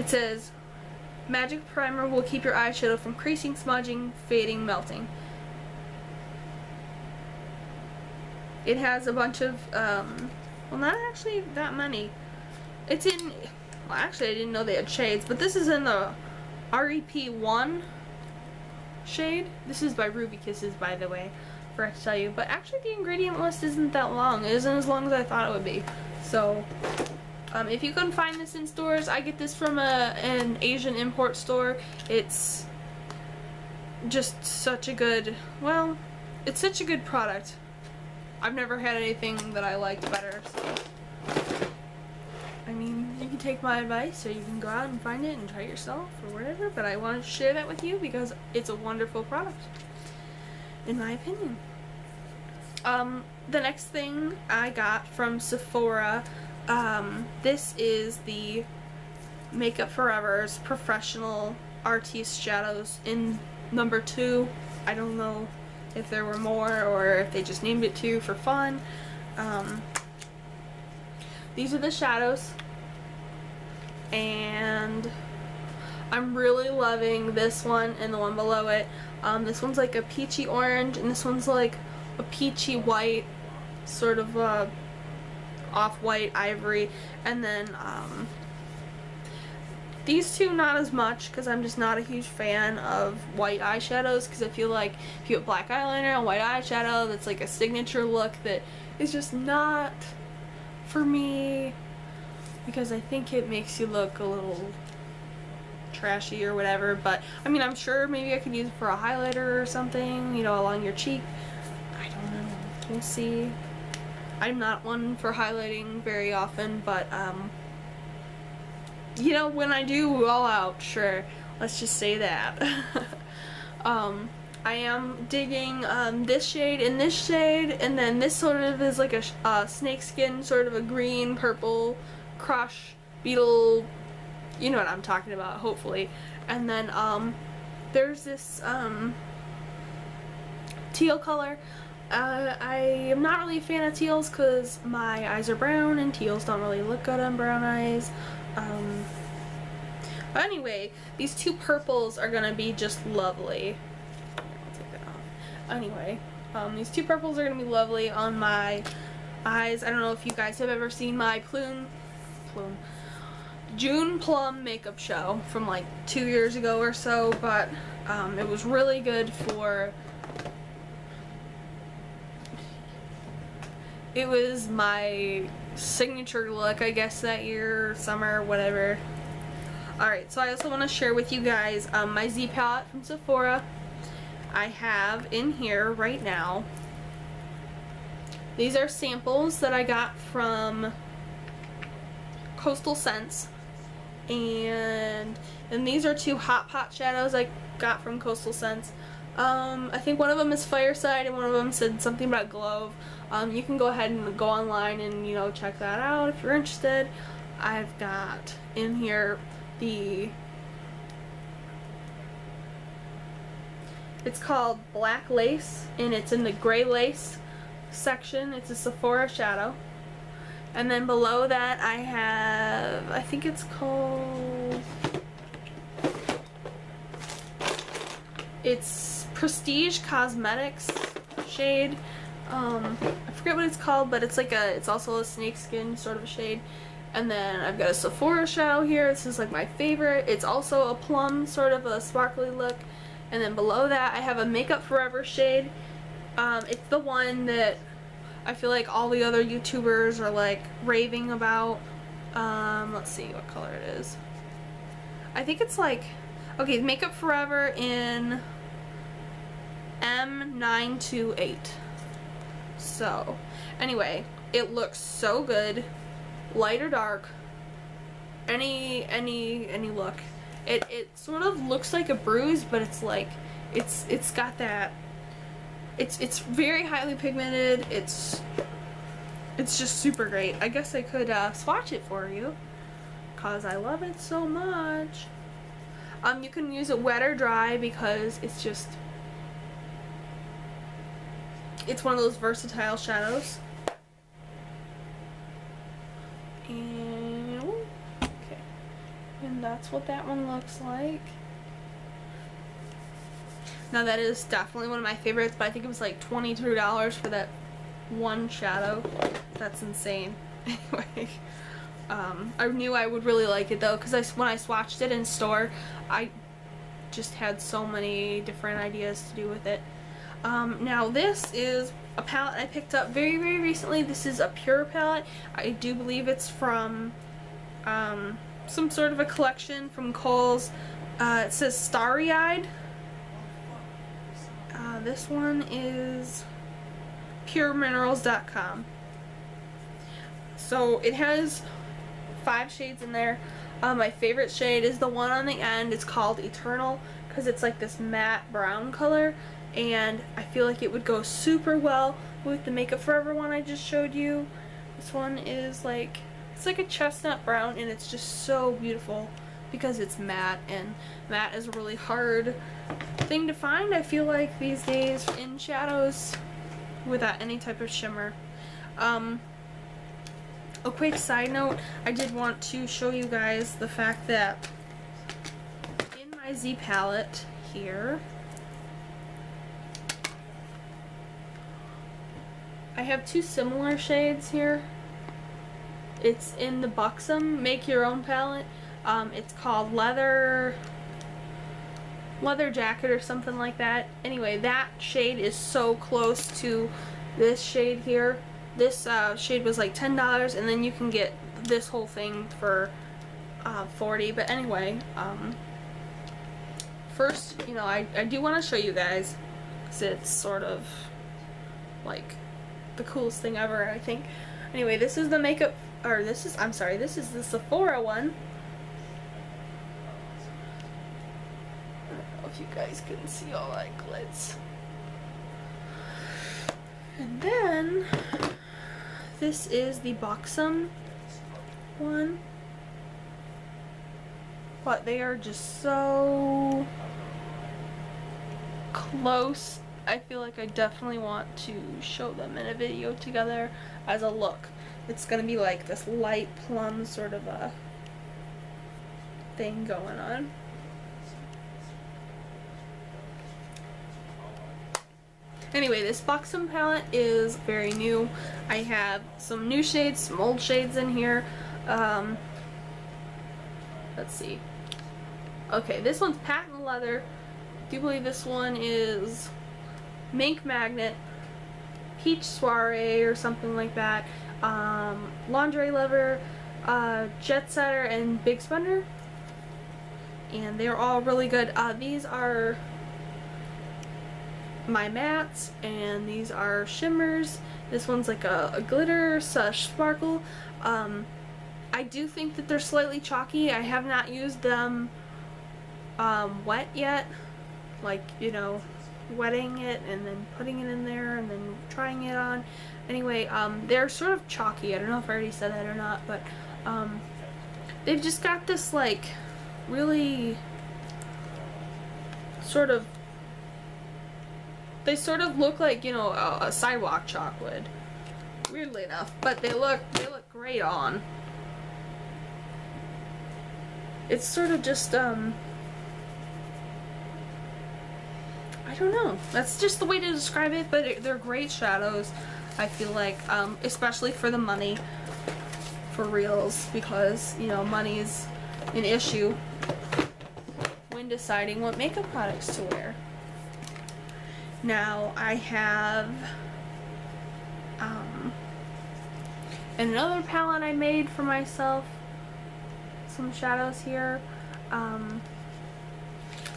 It says, Magic Primer will keep your eyeshadow from creasing, smudging, fading, melting. It has a bunch of, well, not actually that many. It's in, well, actually I didn't know they had shades, but this is in the REP1 shade. This is by Ruby Kisses, by the way, forgot to tell you. But actually the ingredient list isn't that long. It isn't as long as I thought it would be. So, if you can find this in stores, I get this from an Asian import store. It's just such a good, well, it's such a good product. I've never had anything that I liked better, so. I mean, you can take my advice, or you can go out and find it and try it yourself, or whatever, but I wanted to share that with you because it's a wonderful product, in my opinion. The next thing I got from Sephora, this is the Makeup Forever's Professional Artiste Shadows in number 2. I don't know if there were more or if they just named it 2 for fun. These are the shadows, and I'm really loving this one and the one below it. This one's like a peachy orange, and this one's like a peachy white, sort of off-white ivory, and then these two not as much because I'm just not a huge fan of white eyeshadows, because I feel like if you have black eyeliner and white eyeshadow, that's like a signature look that is just not for me, because I think it makes you look a little trashy or whatever. But I mean, I'm sure maybe I could use it for a highlighter or something, you know, along your cheek. I don't know, we'll see. I'm not one for highlighting very often, but you know, when I do all out, sure, let's just say that. I am digging this shade and this shade, and then this sort of is like a snakeskin, sort of a green, purple, crush, beetle, you know what I'm talking about, hopefully. And then there's this teal color. I am not really a fan of teals because my eyes are brown, and teals don't really look good on brown eyes. But anyway, these two purples are gonna be just lovely. Anyway, these two purples are going to be lovely on my eyes. I don't know if you guys have ever seen my June Plum makeup show from like 2 years ago or so, but it was really good for, it was my signature look, I guess, that year, summer, whatever. Alright, so I also want to share with you guys my Z palette from Sephora. I have in here right now, these are samples that I got from Coastal Scents, and these are 2 hot pot shadows I got from Coastal Scents. I think one of them is Fireside and one of them said something about Glove. You can go ahead and go online and, you know, check that out if you're interested. I've got in here it's called Black Lace, and it's in the gray lace section. It's a Sephora shadow. And then below that I have, I think it's called, it's Prestige Cosmetics shade. I forget what it's called, but it's like it's also a snakeskin sort of a shade. And then I've got a Sephora shadow here. This is like my favorite. It's also a plum, sort of a sparkly look. And then below that I have a Makeup Forever shade. It's the one that I feel like all the other YouTubers are like raving about. Let's see what color it is. I think it's like, okay, Makeup Forever in M928. So, anyway, it looks so good. Light or dark, any look. It sort of looks like a bruise, but it's like it's got that, it's very highly pigmented. It's just super great. I guess I could swatch it for you because I love it so much. You can use it wet or dry because it's just, it's one of those versatile shadows. And okay, and And that's what that one looks like. Now that is definitely one of my favorites, but I think it was like $22 for that one shadow. That's insane. Anyway, I knew I would really like it though, because when I swatched it in store, I just had so many different ideas to do with it. Now this is a palette I picked up very, very recently. This is a Pure palette. I do believe it's from some sort of a collection from Kohl's. It says Starry Eyed. This one is pureminerals.com. So it has 5 shades in there. My favorite shade is the one on the end. It's called Eternal because it's like this matte brown color, and I feel like it would go super well with the Makeup Forever one I just showed you. This one is like, it's like a chestnut brown, and it's just so beautiful because it's matte, and matte is a really hard thing to find, I feel like, these days in shadows without any type of shimmer. A quick side note, I did want to show you guys the fact that in my Z palette here, I have 2 similar shades here. It's in the Buxom Make Your Own palette. It's called Leather Jacket or something like that. Anyway, that shade is so close to this shade here. This shade was like $10, and then you can get this whole thing for $40. But anyway, first, you know, I do want to show you guys, because it's sort of like the coolest thing ever, I think. Anyway, this is the makeup, or this is, I'm sorry, this is the Sephora one. I don't know if you guys can see all that glitz. And then this is the Buxom one. But they are just so close. I feel like I definitely want to show them in a video together as a look. It's gonna be like this light plum sort of a thing going on. Anyway, this Buxom palette is very new. I have some new shades, some old shades in here. Let's see. Okay, this one's Patent Leather. I do believe this one is Mink Magnet, Peach Soiree or something like that. Laundry Lover, Jet Setter, and Big Spender. And they're all really good. These are my mattes, and these are shimmers. This one's like a glitter / sparkle. I do think that they're slightly chalky. I have not used them wet yet, like, you know, wetting it and then putting it in there and then trying it on. Anyway, they're sort of chalky. I don't know if I already said that or not, but they've just got this like really sort of, they sort of look like, you know, a sidewalk chalk would, weirdly enough, but they look great on. It's sort of just I don't know, that's just the way to describe it, but they're great shadows, I feel like, especially for the money, for reals, because, you know, money is an issue when deciding what makeup products to wear. Now I have another palette I made for myself, some shadows here.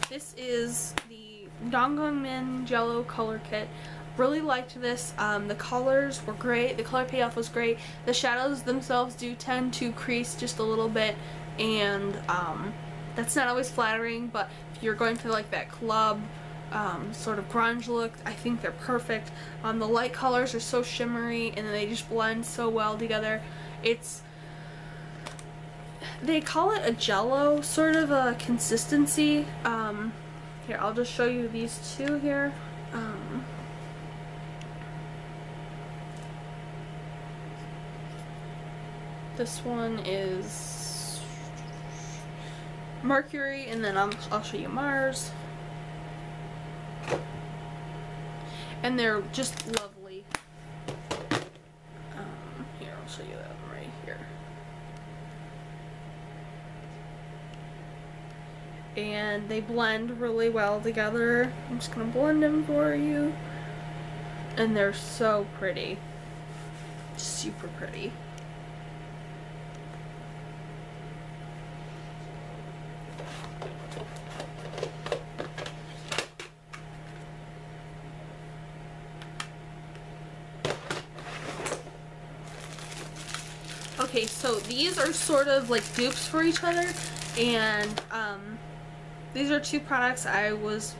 This is the Dongmin Jello color kit. Really liked this. The colors were great, the color payoff was great. The shadows themselves do tend to crease just a little bit, and that's not always flattering, but if you're going for like that club sort of grunge look, I think they're perfect. The light colors are so shimmery, and they just blend so well together. It's, they call it a jello sort of a consistency. Here, I'll just show you these two here. This one is Mercury, and then I'll show you Mars. And they're just lovely. Here, I'll show you that one right here. And they blend really well together. I'm just gonna blend them for you. And they're so pretty. Super pretty. Okay, so these are sort of like dupes for each other, and these are two products I was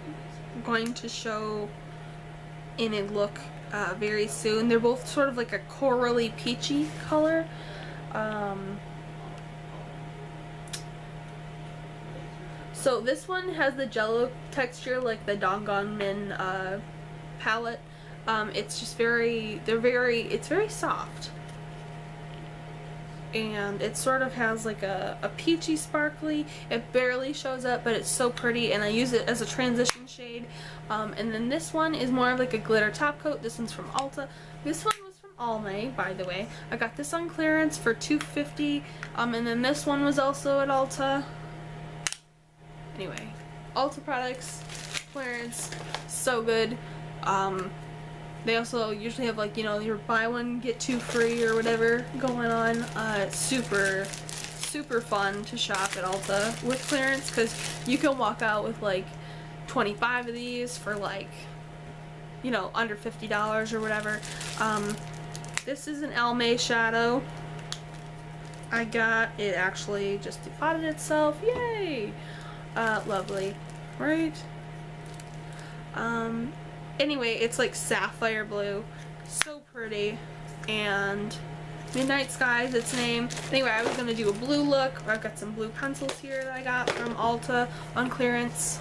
going to show in a look very soon. They're both sort of like a corally peachy color. So this one has the jello texture like the dango palette. It's just it's very soft. And it sort of has like a peachy sparkly. It barely shows up, but it's so pretty, and I use it as a transition shade. And then this one is more of like a glitter top coat. This one's from Ulta. This one was from Almay, by the way. I got this on clearance for $2.50. And then this one was also at Ulta. Anyway, Ulta products, clearance, so good. They also usually have, like, you know, your buy one get two free or whatever going on. It's super fun to shop at Ulta with clearance, because you can walk out with like 25 of these for like, you know, under $50 or whatever. This is an Almay shadow. I got it, actually just depotted itself. Yay! Lovely, right? Anyway, it's like sapphire blue, so pretty, and Midnight Sky is its name. Anyway, I was gonna do a blue look. I've got some blue pencils here that I got from Ulta on clearance.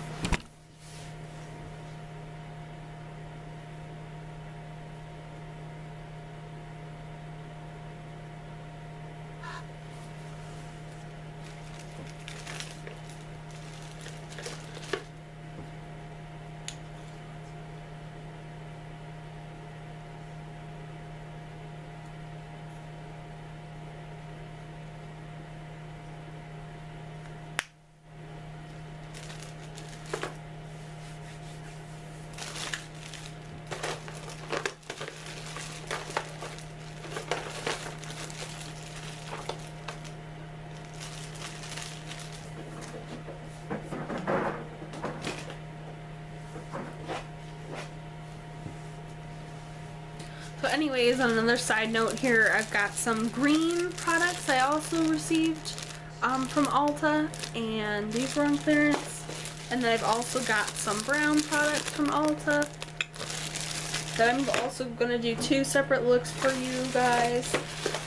So anyways, on another side note here, I've got some green products I also received from Ulta, and these were on clearance. And then I've also got some brown products from Ulta that I'm also going to do two separate looks for you guys,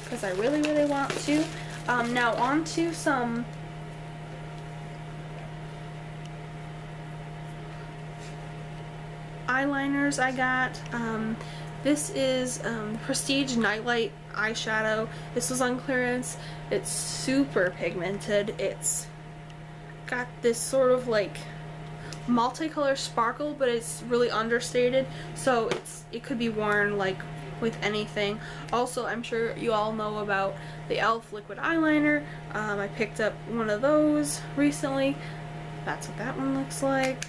because I really want to. Now on to some eyeliners I got. This is Prestige Nightlight eyeshadow. This was on clearance. It's super pigmented. It's got this sort of like multicolor sparkle, but it's really understated, so it could be worn like with anything. Also, I'm sure you all know about the e.l.f. liquid eyeliner. I picked up one of those recently. That's what that one looks like.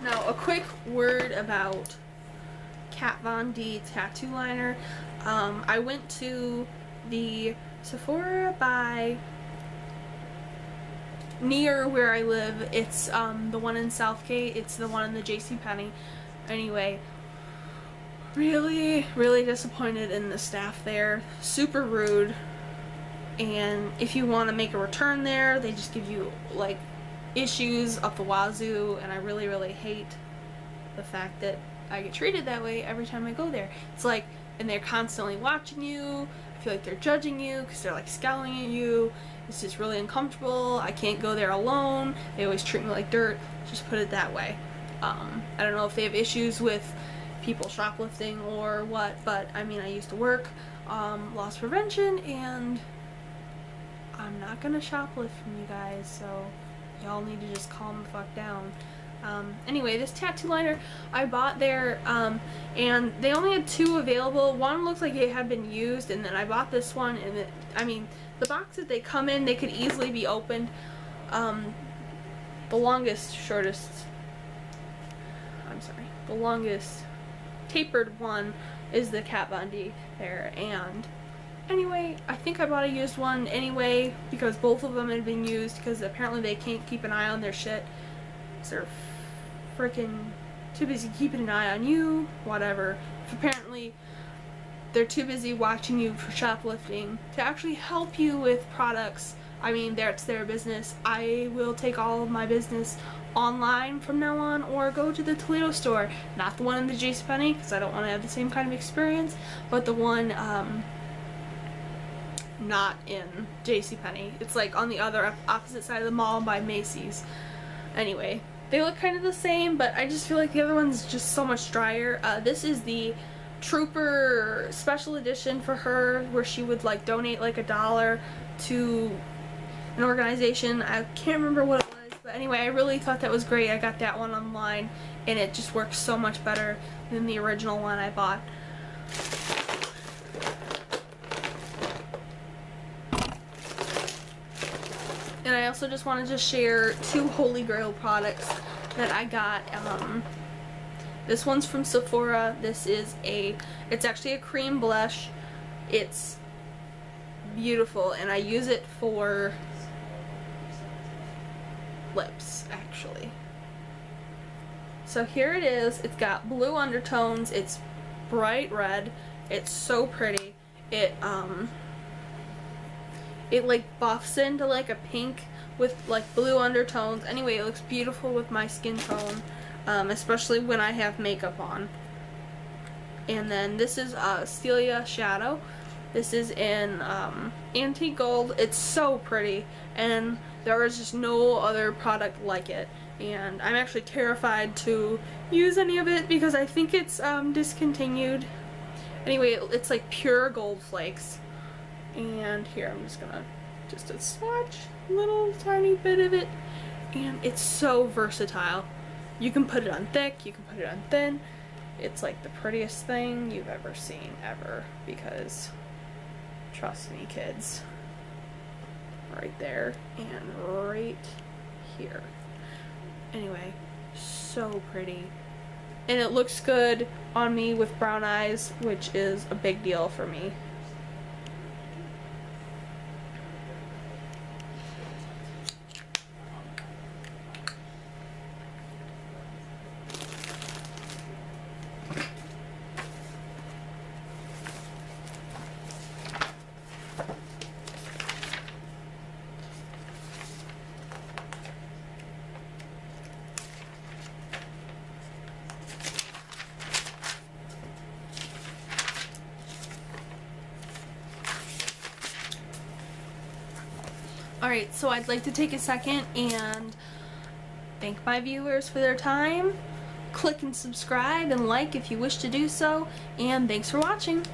Now, a quick word about Kat Von D tattoo liner. I went to the Sephora by near where I live. It's the one in Southgate. It's the one in the JCPenney. Anyway, really disappointed in the staff there. Super rude. And if you want to make a return there, they just give you like issues up the wazoo, and I really hate the fact that I get treated that way every time I go there. It's like, and they're constantly watching you. I feel like they're judging you because they're like scowling at you. It's just really uncomfortable. I can't go there alone. They always treat me like dirt. Just put it that way. I don't know if they have issues with people shoplifting or what, but I mean, I used to work loss prevention, and I'm not gonna shoplift from you guys, so y'all need to just calm the fuck down. Anyway, this tattoo liner I bought there, and they only had 2 available. One looks like it had been used, and then I bought this one, and I mean, the box that they come in, they could easily be opened. The longest tapered one is the Kat Von D there, and anyway, I think I bought a used one anyway, because both of them had been used, because apparently they can't keep an eye on their shit. They're freaking too busy keeping an eye on you, whatever. Apparently they're too busy watching you for shoplifting to actually help you with products. I mean, that's their business. I will take all of my business online from now on, or go to the Toledo store. Not the one in the JCPenney, because I don't want to have the same kind of experience, but the one not in JCPenney. It's like on the other opposite side of the mall by Macy's. Anyway, they look kind of the same, but I just feel like the other one's just so much drier. This is the Trooper special edition for her, where she would like donate like $1 to an organization. I can't remember what it was, but anyway, I really thought that was great. I got that one online, and it just works so much better than the original one I bought. And I also just wanted to share 2 Holy Grail products that I got. This one's from Sephora. This is it's actually a cream blush. It's beautiful, and I use it for lips, actually. So here it is. It's got blue undertones. It's bright red. It's so pretty. It like buffs into like a pink with like blue undertones. Anyway, it looks beautiful with my skin tone, especially when I have makeup on. And then this is Celia Shadow. This is in antique gold. It's so pretty, and there is just no other product like it. And I'm actually terrified to use any of it because I think it's discontinued. Anyway, it's like pure gold flakes. And here, I'm just gonna a swatch a little tiny bit of it, and it's so versatile. You can put it on thick, you can put it on thin. It's like the prettiest thing you've ever seen, ever, because trust me, kids, right there and right here. Anyway, so pretty, and it looks good on me with brown eyes, which is a big deal for me. Alright, so I'd like to take a second and thank my viewers for their time. Click and subscribe and like if you wish to do so, and thanks for watching.